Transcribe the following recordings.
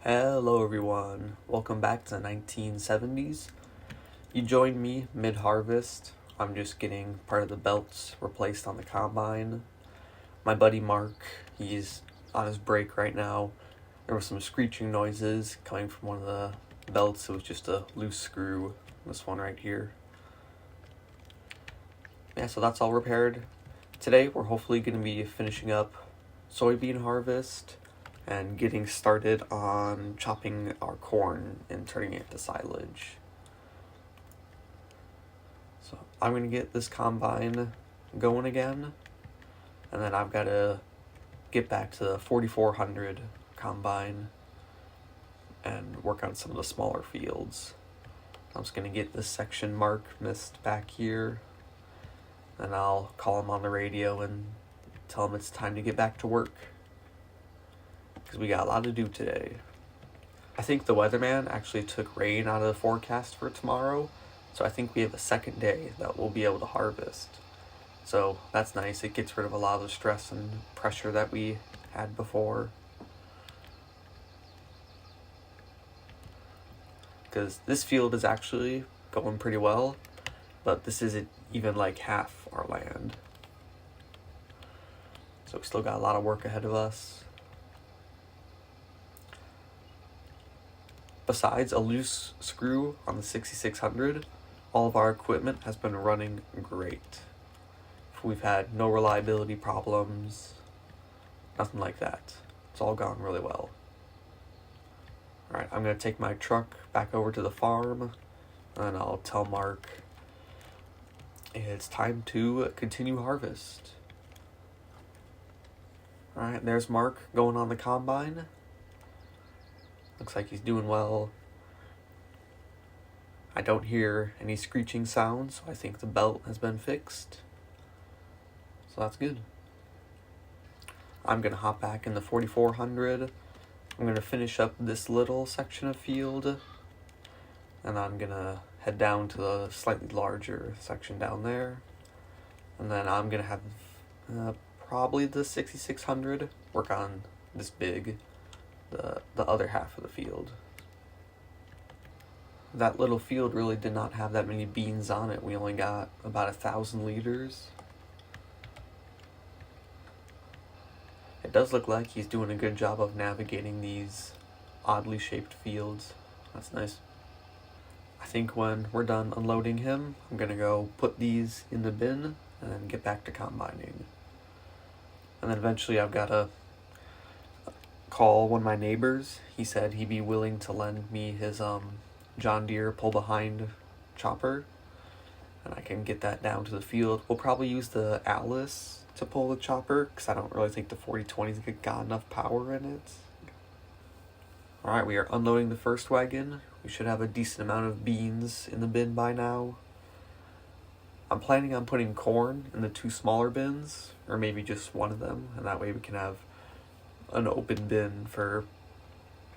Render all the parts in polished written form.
Hello everyone, welcome back to 1970's. You joined me mid-harvest. I'm just getting part of the belts replaced on the combine. My buddy Mark, he's on his break right now. There were some screeching noises coming from one of the belts. It was just a loose screw, this one right here. Yeah, so that's all repaired. Today we're hopefully going to be finishing up soybean harvest and getting started on chopping our corn and turning it to silage. So I'm going to get this combine going again, and then I've got to get back to the 4400 combine and work on some of the smaller fields. I'm just going to get this section Mark missed back here, and I'll call him on the radio and tell him it's time to get back to work, because we got a lot to do today. I think the weatherman actually took rain out of the forecast for tomorrow, so I think we have a second day that we'll be able to harvest. So that's nice. It gets rid of a lot of the stress and pressure that we had before. Because this field is actually going pretty well, but this isn't even like half our land. So we still got a lot of work ahead of us. Besides a loose screw on the 6600, all of our equipment has been running great. We've had no reliability problems, nothing like that. It's all gone really well. Alright, I'm going to take my truck back over to the farm, and I'll tell Mark it's time to continue harvest. Alright, there's Mark going on the combine. Looks like he's doing well. I don't hear any screeching sounds, so I think the belt has been fixed. So that's good. I'm going to hop back in the 4400. I'm going to finish up this little section of field, and I'm going to head down to the slightly larger section down there. And then I'm going to have probably the 6600 work on this big, the other half of the field. That little field really did not have that many beans on it. We only got about 1,000 liters. It does look like he's doing a good job of navigating these oddly shaped fields. That's nice. I think when we're done unloading him, I'm gonna go put these in the bin and then get back to combining. And then eventually I've got to call one of my neighbors. He said he'd be willing to lend me his John Deere pull-behind chopper, and I can get that down to the field. We'll probably use the Atlas to pull the chopper, because I don't really think the 4020's got enough power in it. Alright, we are unloading the first wagon. We should have a decent amount of beans in the bin by now. I'm planning on putting corn in the two smaller bins, or maybe just one of them, and that way we can have an open bin for,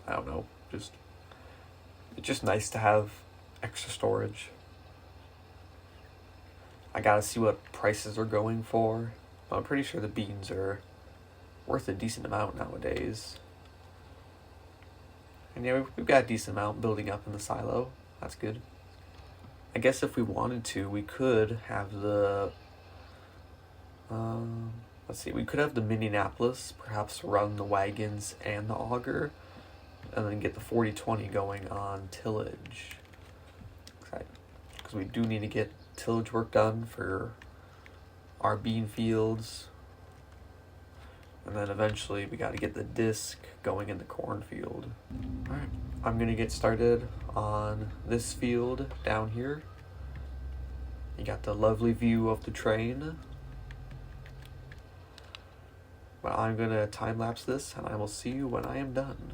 I don't know, it's just nice to have extra storage. I gotta see what prices are going for. I'm pretty sure the beans are worth a decent amount nowadays. And yeah, we've got a decent amount building up in the silo. That's good. I guess if we wanted to, we could have the we could have the Minneapolis perhaps run the wagons and the auger, and then get the 4020 going on tillage. Because we do need to get tillage work done for our bean fields. And then eventually we got to get the disc going in the cornfield. Alright, I'm going to get started on this field down here. You got the lovely view of the train. But I'm going to time-lapse this, and I will see you when I am done.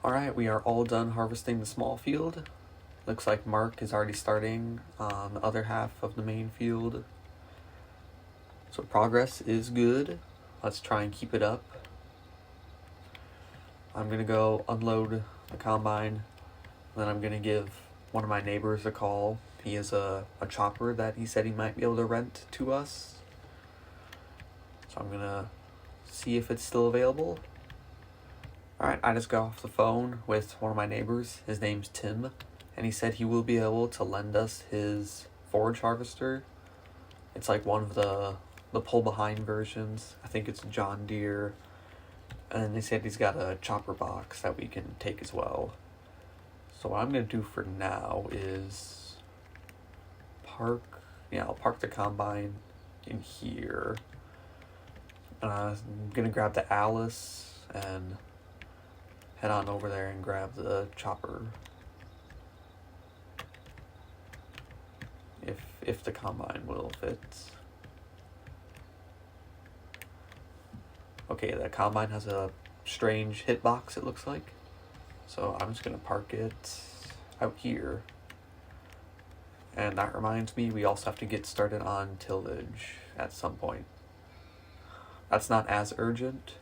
Alright, we are all done harvesting the small field. Looks like Mark is already starting on the other half of the main field. So progress is good. Let's try and keep it up. I'm gonna go unload the combine, then I'm gonna give one of my neighbors a call. He has a chopper that he said he might be able to rent to us. So I'm gonna see if it's still available. Alright, I just got off the phone with one of my neighbors. His name's Tim, and he said he will be able to lend us his forage harvester. It's like one of the pull-behind versions. I think it's John Deere. And they said he's got a chopper box that we can take as well. So what I'm going to do for now is I'll park the combine in here. I'm going to grab the Alice and head on over there and grab the chopper. If the combine will fit. Okay, the combine has a strange hitbox, it looks like. So I'm just going to park it out here. And that reminds me, we also have to get started on tillage at some point. That's not as urgent.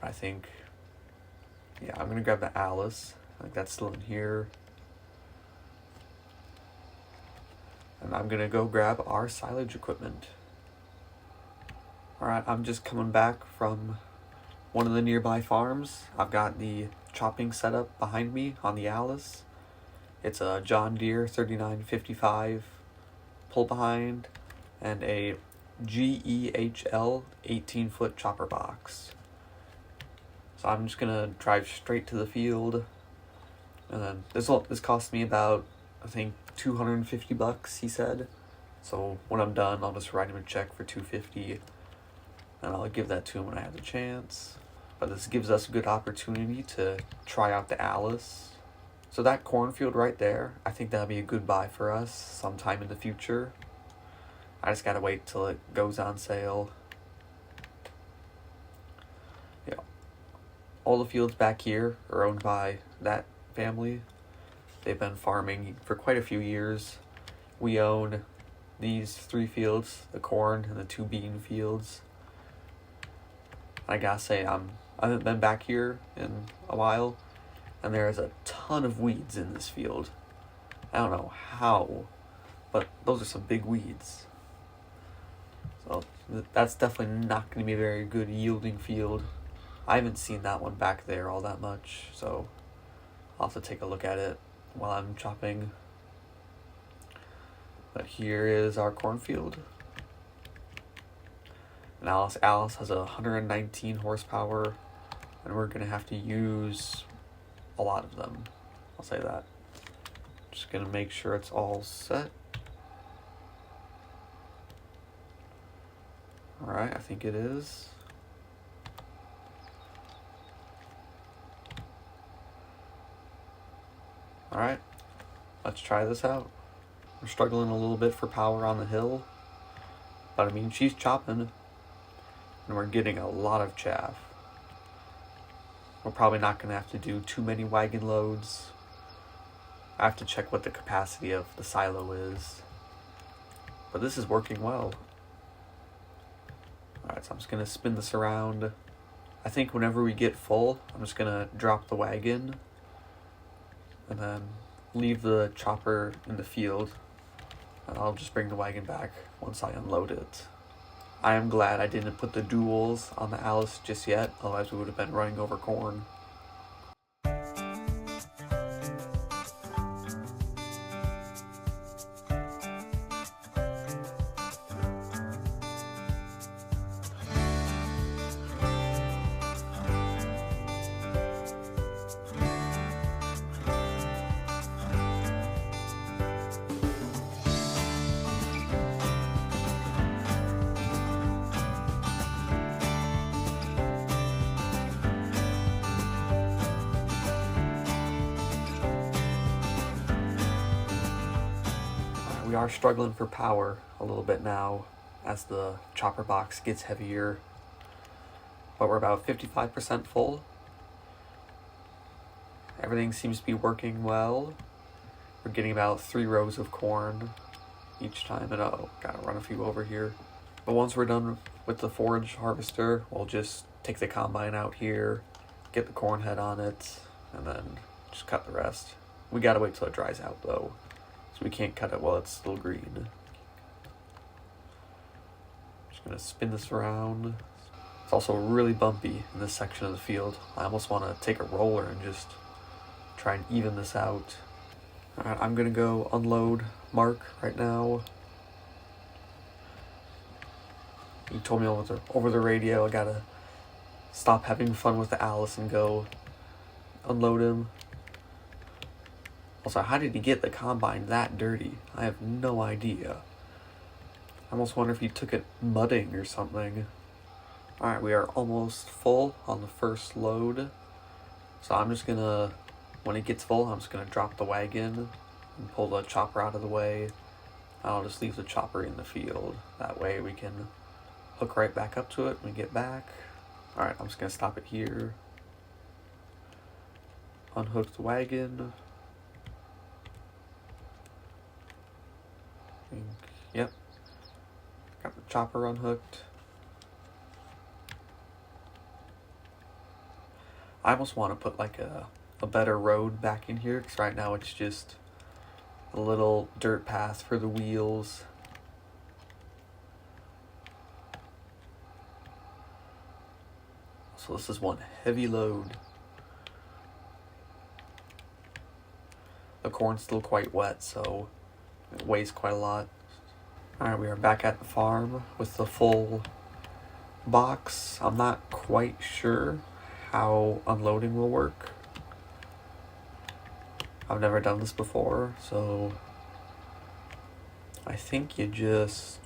I think, yeah, I'm going to grab the Alice. I think that's still in here. And I'm going to go grab our silage equipment. Alright, I'm just coming back from one of the nearby farms. I've got the chopping setup behind me on the Alice. It's a John Deere 3955 pull behind and a GEHL 18-foot chopper box. So I'm just gonna drive straight to the field, and then this cost me about, I think, $250, he said. So when I'm done, I'll just write him a check for $250, and I'll give that to him when I have the chance. But this gives us a good opportunity to try out the Alice. So that cornfield right there, I think that'll be a good buy for us sometime in the future. I just gotta wait till it goes on sale. Yeah, all the fields back here are owned by that family. They've been farming for quite a few years. We own these 3 fields, the corn and the 2 bean fields. I gotta say, I haven't been back here in a while, and there is a ton of weeds in this field. I don't know how, but those are some big weeds. So that's definitely not going to be a very good yielding field. I haven't seen that one back there all that much, so I'll have to take a look at it while I'm chopping. But here is our cornfield. And Alice has 119 horsepower, and we're going to have to use a lot of them. I'll say that. Just going to make sure it's all set. Alright, I think it is. Alright, let's try this out. We're struggling a little bit for power on the hill, but I mean, she's chopping, and we're getting a lot of chaff. We're probably not going to have to do too many wagon loads. I have to check what the capacity of the silo is, but this is working well. Alright, so I'm just going to spin this around. I think whenever we get full, I'm just going to drop the wagon and then leave the chopper in the field, and I'll just bring the wagon back once I unload it. I am glad I didn't put the duals on the Alice just yet, otherwise we would have been running over corn. We are struggling for power a little bit now as the chopper box gets heavier, but we're about 55% full. Everything seems to be working well. We're getting about 3 rows of corn each time, and gotta run a few over here. But once we're done with the forage harvester, we'll just take the combine out here, get the corn head on it, and then just cut the rest. We gotta wait till it dries out though, so we can't cut it while it's still green. Just gonna spin this around. It's also really bumpy in this section of the field. I almost want to take a roller and just try and even this out. Alright, I'm gonna go unload Mark right now. He told me over the radio I gotta stop having fun with the Alice and go unload him. Also, how did he get the combine that dirty? I have no idea. I almost wonder if he took it mudding or something. Alright, we are almost full on the first load. So I'm just gonna, when it gets full, I'm just gonna drop the wagon and pull the chopper out of the way. I'll just leave the chopper in the field. That way we can hook right back up to it when we get back. Alright, I'm just gonna stop it here. Unhook the wagon. Yep. Got the chopper unhooked. I almost want to put like a better road back in here, because right now it's just a little dirt path for the wheels. So this is one heavy load. The corn's still quite wet, so it weighs quite a lot. Alright, we are back at the farm with the full box. I'm not quite sure how unloading will work. I've never done this before, so I think you just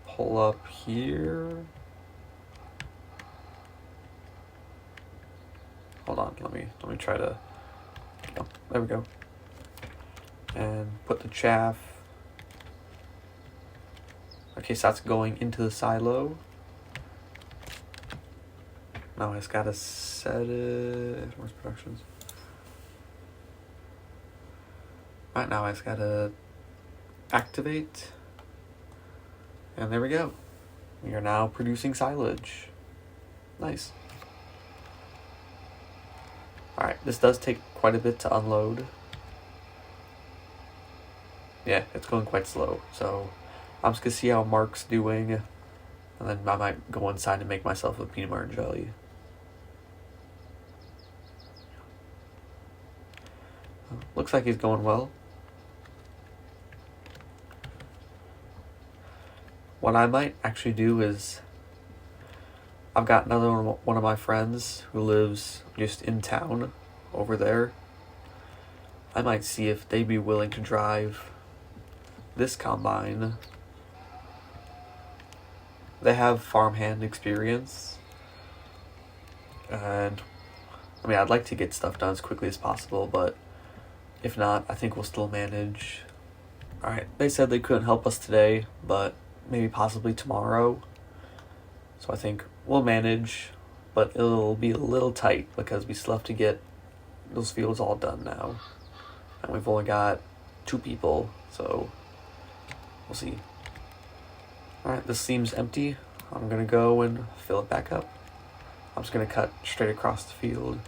pull up here. Hold on, let me try to, oh, there we go. And put the chaff. Okay, so that's going into the silo. Now I just gotta set it. Where's productions? Right now I just gotta activate. And there we go. We are now producing silage. Nice. Alright, this does take quite a bit to unload. Yeah, it's going quite slow. So I'm just gonna see how Mark's doing. And then I might go inside and make myself a peanut butter and jelly. Looks like he's going well. What I might actually do is, I've got another one of my friends who lives just in town over there. I might see if they'd be willing to drive this combine. They have farmhand experience. And I mean, I'd like to get stuff done as quickly as possible, but if not, I think we'll still manage. Alright, they said they couldn't help us today, but maybe possibly tomorrow. So I think we'll manage, but it'll be a little tight because we still have to get those fields all done now. And we've only got 2 people, so we'll see. Alright, this seems empty. I'm gonna go and fill it back up. I'm just gonna cut straight across the field.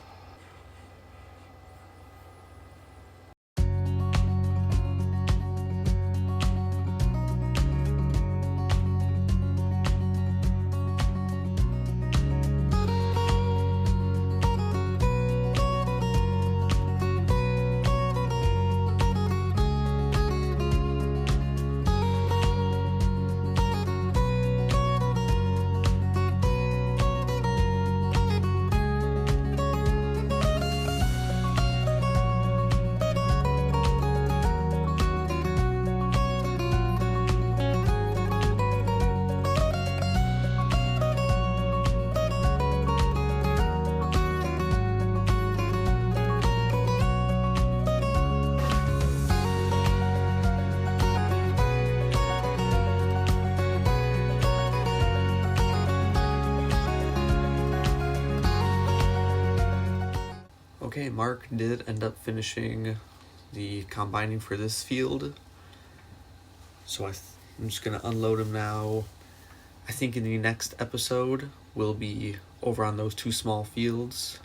Okay, Mark did end up finishing the combining for this field. So I'm just going to unload him now. I think in the next episode, we'll be over on those 2 small fields.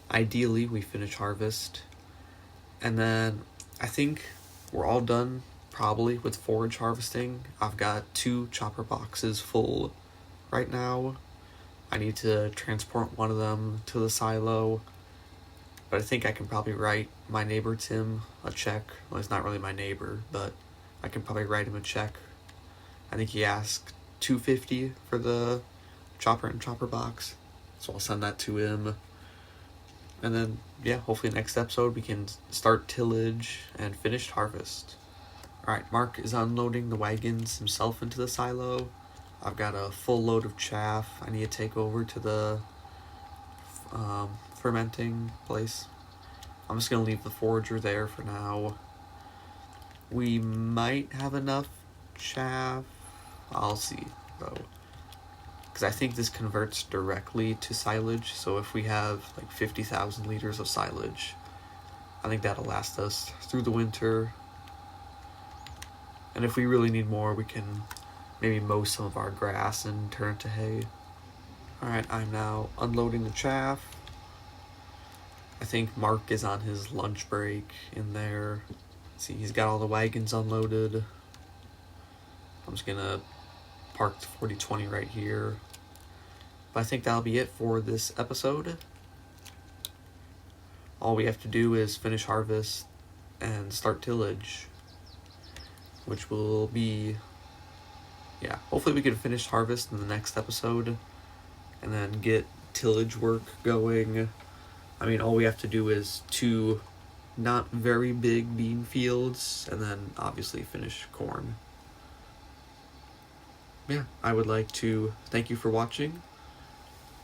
Ideally, we finish harvest. And then I think we're all done probably with forage harvesting. I've got 2 chopper boxes full right now. I need to transport one of them to the silo. But I think I can probably write my neighbor Tim a check. Well, he's not really my neighbor, but I can probably write him a check. I think he asked $250 for the chopper and chopper box, so I'll send that to him. And then, yeah, hopefully next episode we can start tillage and finished harvest. Alright, Mark is unloading the wagons himself into the silo. I've got a full load of chaff I need to take over to the fermenting place. I'm just going to leave the forager there for now. We might have enough chaff. I'll see, though. Because I think this converts directly to silage, so if we have like 50,000 liters of silage, I think that'll last us through the winter. And if we really need more, we can maybe mow some of our grass and turn it to hay. Alright, I'm now unloading the chaff. I think Mark is on his lunch break in there. See, he's got all the wagons unloaded. I'm just gonna park the 4020 right here. But I think that'll be it for this episode. All we have to do is finish harvest and start tillage, which will be, yeah, hopefully we can finish harvest in the next episode and then get tillage work going. I mean, all we have to do is 2 not very big bean fields and then obviously finish corn. Yeah, I would like to thank you for watching.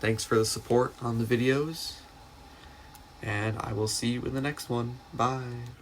Thanks for the support on the videos, and I will see you in the next one. Bye.